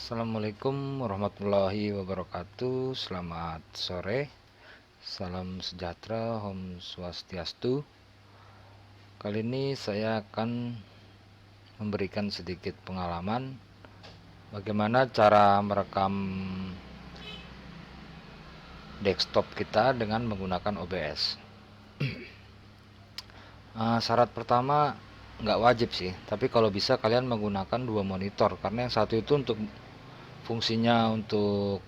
Assalamualaikum warahmatullahi wabarakatuh. Selamat sore. Salam sejahtera, Om Swastiastu. Kali ini saya akan memberikan sedikit pengalaman bagaimana cara merekam desktop kita dengan menggunakan OBS. Syarat pertama nggak wajib sih, tapi kalau bisa kalian menggunakan dua monitor, karena yang satu itu untuk fungsinya untuk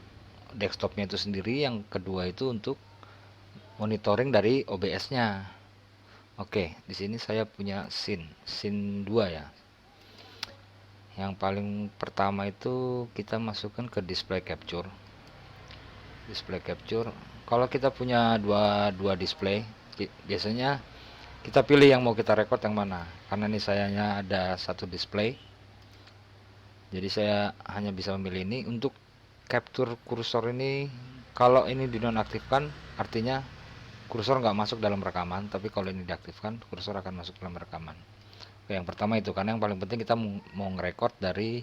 desktopnya itu sendiri, yang kedua itu untuk monitoring dari OBS-nya. Oke, di sini saya punya scene 2 ya. Yang paling pertama itu kita masukkan ke display capture. Display capture. Kalau kita punya dua display, biasanya kita pilih yang mau kita record yang mana. Karena ini sayanya ada satu display, jadi saya hanya bisa memilih ini. Untuk capture kursor ini, kalau ini dinonaktifkan artinya kursor nggak masuk dalam rekaman, tapi kalau ini diaktifkan kursor akan masuk dalam rekaman. Oke, yang pertama itu, karena yang paling penting kita mau nge-record dari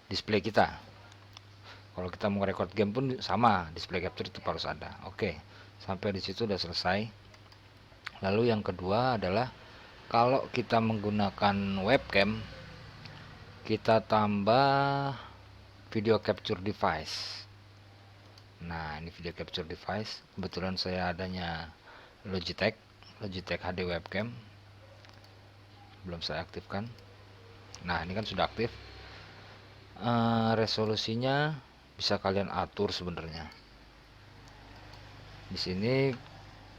display kita. Kalau kita mau nge-record game pun sama, display capture itu harus ada. Oke, sampai di situ udah selesai. Lalu yang kedua adalah kalau kita menggunakan webcam, kita tambah video capture device. Nah, ini video capture device. Kebetulan saya adanya Logitech HD webcam. Belum saya aktifkan. Nah, ini kan sudah aktif. Resolusinya bisa kalian atur sebenarnya. Di sini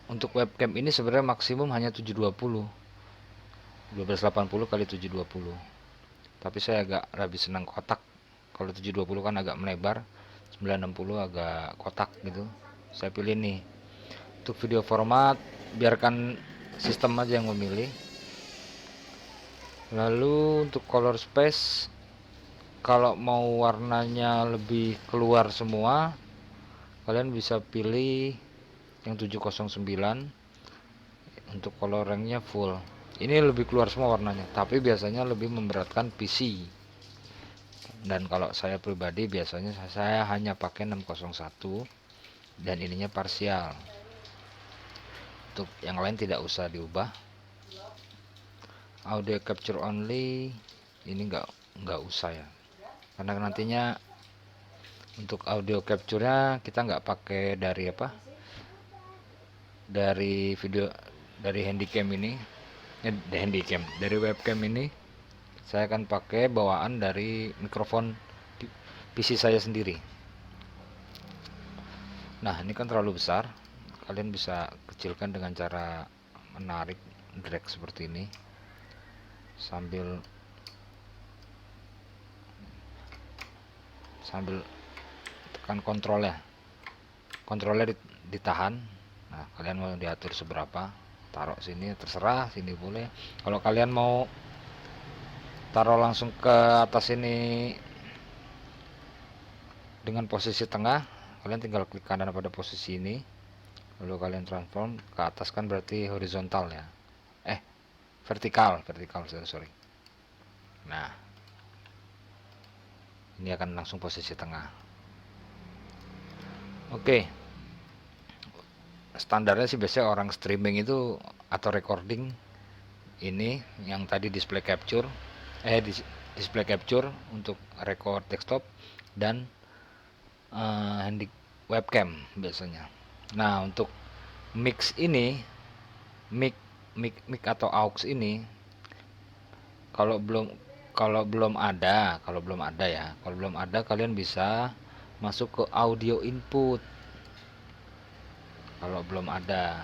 untuk webcam ini sebenarnya maksimum hanya 720. 1280 kali 720. Tapi saya agak lebih senang kotak. Kalau 720 kan agak melebar, 960 agak kotak gitu. Saya pilih nih. Untuk video format biarkan sistem aja yang memilih. Lalu untuk color space, kalau mau warnanya lebih keluar semua, kalian bisa pilih yang 709. Untuk colornya full. Ini lebih keluar semua warnanya, tapi biasanya lebih memberatkan PC. Dan kalau saya pribadi biasanya saya hanya pakai 601 dan ininya parsial. Untuk yang lain tidak usah diubah. Audio capture only ini nggak usah ya, karena nantinya untuk audio capture-nya kita nggak pakai dari video dari handycam ini, dari webcam ini. Saya akan pakai bawaan dari mikrofon PC saya sendiri. Nah, ini kan terlalu besar. Kalian bisa kecilkan dengan cara menarik drag seperti ini sambil tekan kontrolnya ditahan. Nah, kalian mau diatur seberapa, taruh sini, terserah, sini boleh. Kalau kalian mau taruh langsung ke atas ini dengan posisi tengah, kalian tinggal klik kanan pada posisi ini, lalu kalian transform ke atas, kan berarti horizontal ya, vertikal, sorry. Nah, ini akan langsung posisi tengah. Oke, standarnya sih biasanya orang streaming itu atau recording ini yang tadi display capture untuk record desktop dan handy webcam biasanya. Nah, untuk mix ini, mic atau aux ini, kalau belum ada kalian bisa masuk ke audio input. Kalau belum ada,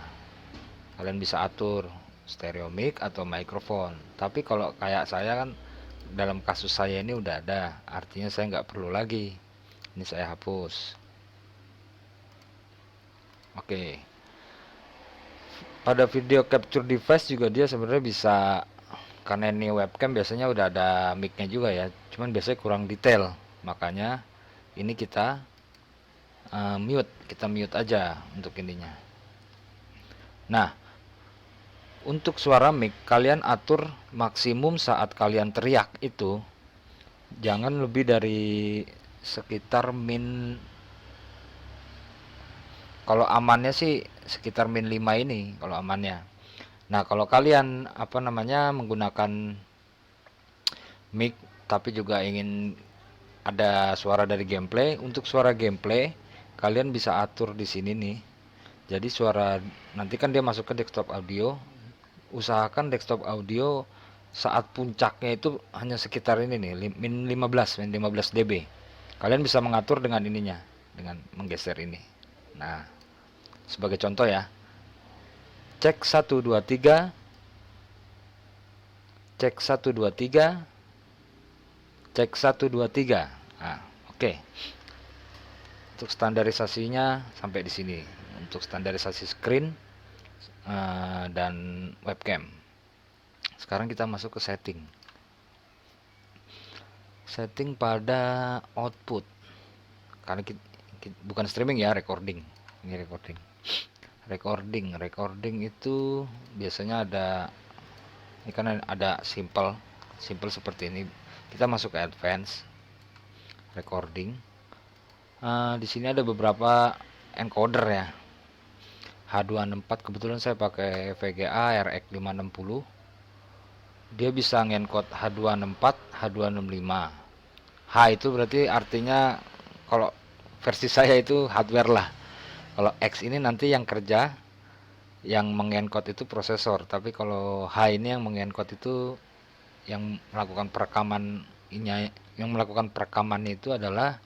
kalian bisa atur stereo mic atau mikrofon. Tapi kalau kayak saya kan, dalam kasus saya ini udah ada, artinya saya nggak perlu lagi. Ini saya hapus. Oke. Pada video capture device juga dia sebenarnya bisa, karena ini webcam biasanya udah ada mic-nya juga ya, cuman biasanya kurang detail. Makanya ini kita mute aja untuk ininya. Nah, untuk suara mic kalian atur maksimum saat kalian teriak itu jangan lebih dari sekitar min, kalau amannya sih sekitar min 5 ini kalau amannya. Nah, kalau kalian apa namanya menggunakan mic tapi juga ingin ada suara dari gameplay, untuk suara gameplay kalian bisa atur di sini nih. Jadi suara nanti kan dia masuk ke desktop audio, usahakan desktop audio saat puncaknya itu hanya sekitar ini nih, min 15 dB. Kalian bisa mengatur dengan ininya, dengan menggeser ini. Nah, sebagai contoh ya, cek 1 2 3, cek 1 2 3, cek 1 2 3. Nah, oke. Untuk standarisasinya sampai di sini. Untuk standarisasi screen dan webcam. Sekarang kita masuk ke setting. Setting pada output. Karena bukan streaming ya, recording. Ini recording. Recording itu biasanya ada, ini kan ada simple seperti ini. Kita masuk ke advance recording. Di sini ada beberapa encoder ya. H264 kebetulan saya pakai VGA RX 560. Dia bisa ngencode H264, H265. H itu berarti artinya kalau versi saya itu hardware lah. Kalau X ini nanti yang kerja, yang mengencode itu prosesor. Tapi kalau H ini yang mengencode itu yang melakukan perekaman ini, yang melakukan perekaman itu adalah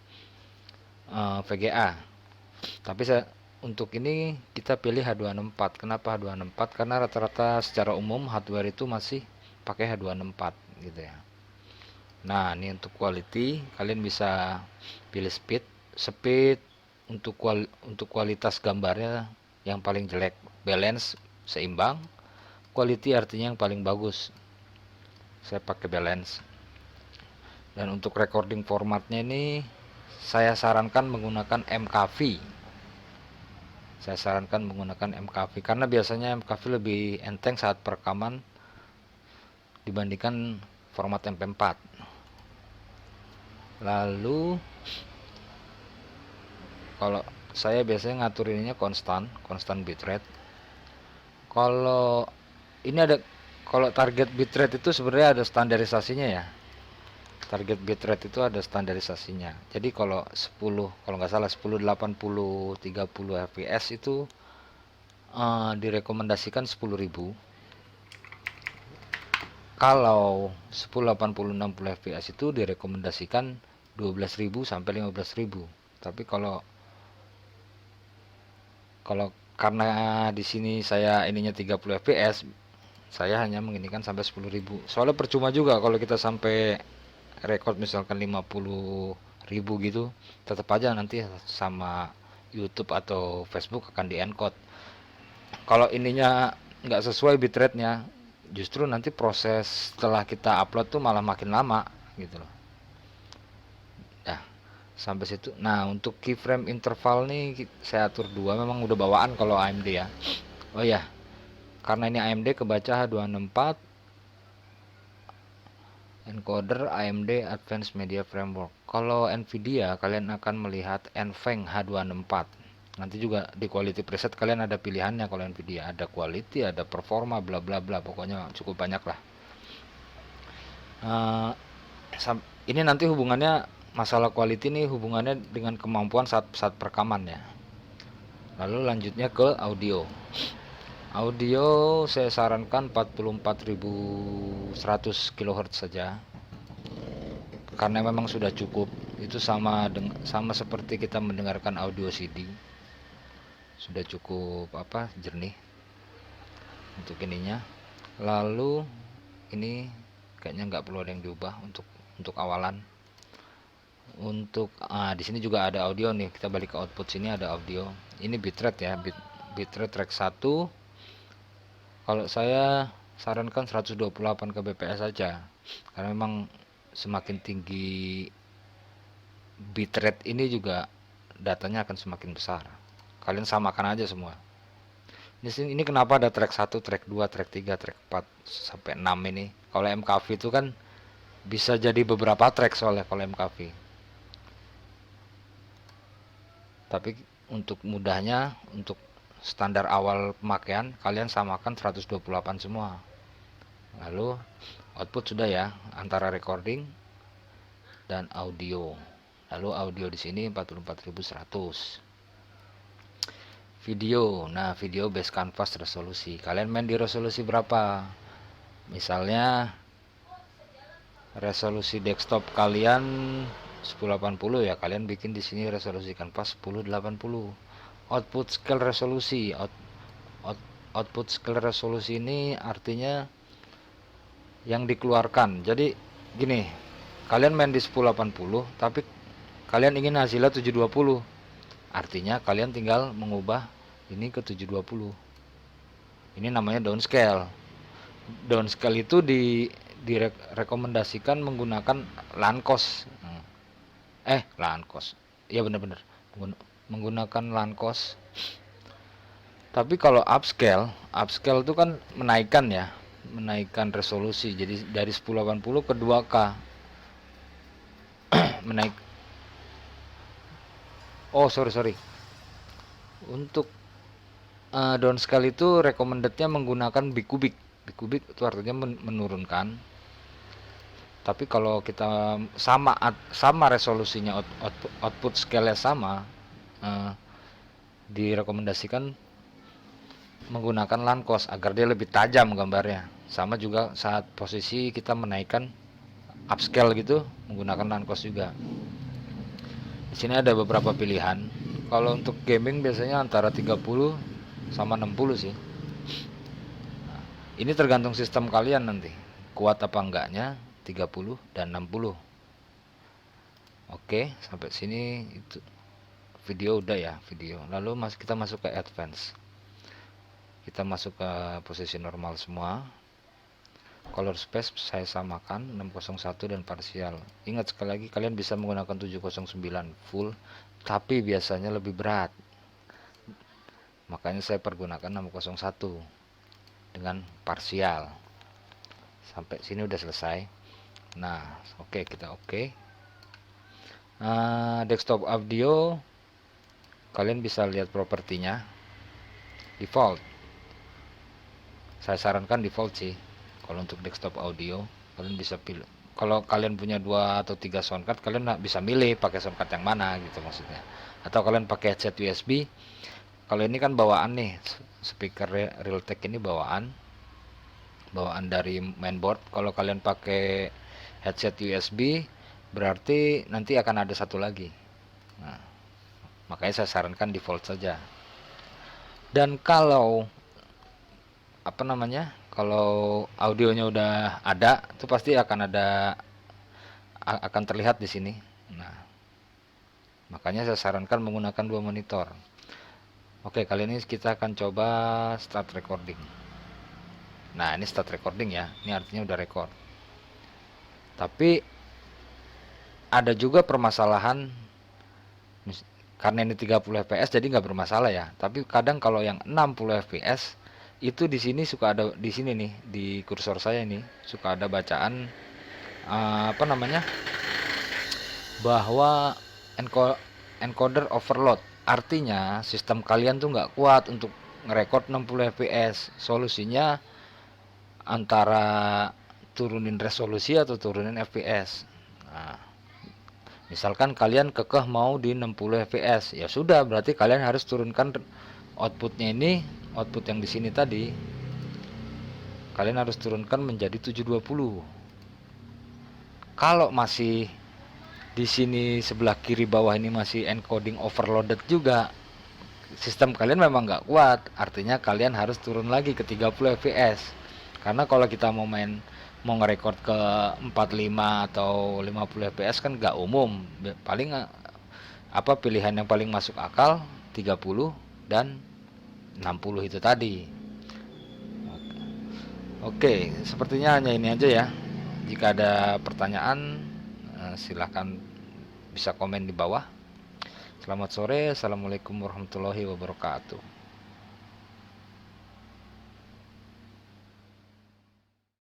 VGA. Tapi untuk ini kita pilih H264. Kenapa H264? Karena rata-rata secara umum hardware itu masih pakai H264 gitu ya. Nah, ini untuk quality kalian bisa pilih speed untuk kualitas gambarnya yang paling jelek, balance seimbang, quality artinya yang paling bagus. Saya pakai balance. Dan untuk recording formatnya ini saya sarankan menggunakan MKV. Saya sarankan menggunakan MKV karena biasanya MKV lebih enteng saat perekaman dibandingkan format MP4. Lalu kalau saya biasanya ngatur ininya konstan bitrate. Kalau ini ada, kalau target bitrate itu sebenarnya ada standarisasinya ya. Target bitrate itu ada standarisasinya. Jadi kalau 10, kalau nggak salah 10 80 30 fps itu direkomendasikan 10.000. Kalau 10 80 60 fps itu direkomendasikan 12.000 sampai 15.000. Tapi kalau karena di sini saya ininya 30 fps, saya hanya menginginkan sampai 10.000. Soalnya percuma juga kalau kita sampai record misalkan 50.000 gitu, tetap aja nanti sama YouTube atau Facebook akan di-encode. Kalau ininya nggak sesuai bitrate-nya, justru nanti proses setelah kita upload tuh malah makin lama gitu loh. Nah, sampai situ. Nah, untuk keyframe interval nih saya atur 2, memang udah bawaan kalau AMD ya. Oh ya, karena ini AMD kebaca H264, encoder AMD Advanced Media Framework. Kalau Nvidia kalian akan melihat NVENC H264. Nanti juga di quality preset kalian ada pilihannya. Kalau Nvidia ada quality, ada performa, bla bla bla, pokoknya cukup banyak lah. Uh, ini nanti hubungannya, masalah quality nih hubungannya dengan kemampuan saat perekaman ya. Lalu lanjutnya ke audio. Audio saya sarankan 44.100 kHz saja. Karena memang sudah cukup. Itu sama seperti kita mendengarkan audio CD. Sudah cukup jernih untuk ininya. Lalu ini kayaknya nggak perlu ada yang diubah untuk awalan. Untuk di sini juga ada audio nih. Kita balik ke output sini, ada audio. Ini bitrate ya, bitrate track 1. Kalau saya sarankan 128 kbps saja. Karena memang semakin tinggi bitrate ini juga datanya akan semakin besar. Kalian samakan aja semua. Ini kenapa ada track 1, track 2, track 3, track 4 sampai 6 ini. Kalau MKV itu kan Bisa jadi beberapa track soalnya kalau MKV. Tapi untuk mudahnya, untuk standar awal pemakaian kalian samakan 128 semua. Lalu output sudah ya, antara recording dan audio. Lalu audio di sini 44.100. Video, nah video base canvas resolusi. Kalian main di resolusi berapa? Misalnya resolusi desktop kalian 1080 ya, kalian bikin di sini resolusi kanvas 1080. Output scale resolusi, output scale resolusi ini artinya yang dikeluarkan. Jadi gini, kalian main di 1080 tapi kalian ingin hasilnya 720. Artinya kalian tinggal mengubah ini ke 720. Ini namanya downscale. Downscale itu direkomendasikan menggunakan LANCOS. LANCOS. Iya benar-benar. Menggunakan LANCOS. Tapi kalau upscale itu kan menaikkan ya, menaikkan resolusi. Jadi dari 1080 ke 2K. Menaik. Oh, sorry. Untuk downscale itu recommendednya menggunakan bikubik. Bikubik itu artinya menurunkan. Tapi kalau kita sama resolusinya, output scale-nya sama, direkomendasikan menggunakan LANCOS agar dia lebih tajam gambarnya. Sama juga saat posisi kita menaikkan upscale gitu, menggunakan LANCOS juga. Di sini ada beberapa pilihan. Kalau untuk gaming biasanya antara 30 sama 60 sih. Nah, ini tergantung sistem kalian nanti, kuat apa enggaknya 30 dan 60. Oke, sampai sini itu video udah ya, video. Lalu kita masuk ke advance. Kita masuk ke posisi normal semua. Color space saya samakan 601 dan parsial. Ingat sekali lagi, kalian bisa menggunakan 709 full, tapi biasanya lebih berat. Makanya saya pergunakan 601 dengan parsial. Sampai sini udah selesai. Nah, oke, kita oke. Desktop audio, kalian bisa lihat propertinya. Default. Saya sarankan default sih. Kalau untuk desktop audio, kalian bisa pilih. Kalau kalian punya 2 atau 3 soundcard, kalian bisa milih pakai soundcard yang mana gitu maksudnya. Atau kalian pakai headset USB. Kalau ini kan bawaan nih, speaker Realtek ini bawaan dari mainboard. Kalau kalian pakai headset USB, berarti nanti akan ada satu lagi. Nah, makanya saya sarankan default saja. Dan kalau kalau audionya udah ada, itu pasti akan terlihat di sini. Nah, makanya saya sarankan menggunakan 2 monitor. Oke, kali ini kita akan coba start recording. Nah, ini start recording ya. Ini artinya udah record. Tapi ada juga permasalahan, karena ini 30 fps jadi nggak bermasalah ya. Tapi kadang kalau yang 60 fps itu di sini suka ada, di sini nih di kursor saya ini suka ada bacaan bahwa encoder overload. Artinya sistem kalian tuh nggak kuat untuk ngerekord 60 fps. Solusinya antara turunin resolusi atau turunin fps. Nah, misalkan kalian kekeh mau di 60 fps, ya sudah, berarti kalian harus turunkan outputnya ini, output yang di sini tadi kalian harus turunkan menjadi 720. Kalau masih di sini sebelah kiri bawah ini masih encoding overloaded juga, sistem kalian memang nggak kuat. Artinya kalian harus turun lagi ke 30 fps. Karena kalau kita mau ngerekord ke 45 atau 50 fps kan nggak umum. Paling pilihan yang paling masuk akal 30 dan 60 itu tadi. Oke, sepertinya hanya ini aja ya. Jika ada pertanyaan, silahkan bisa komen di bawah. Selamat sore. Assalamualaikum warahmatullahi wabarakatuh.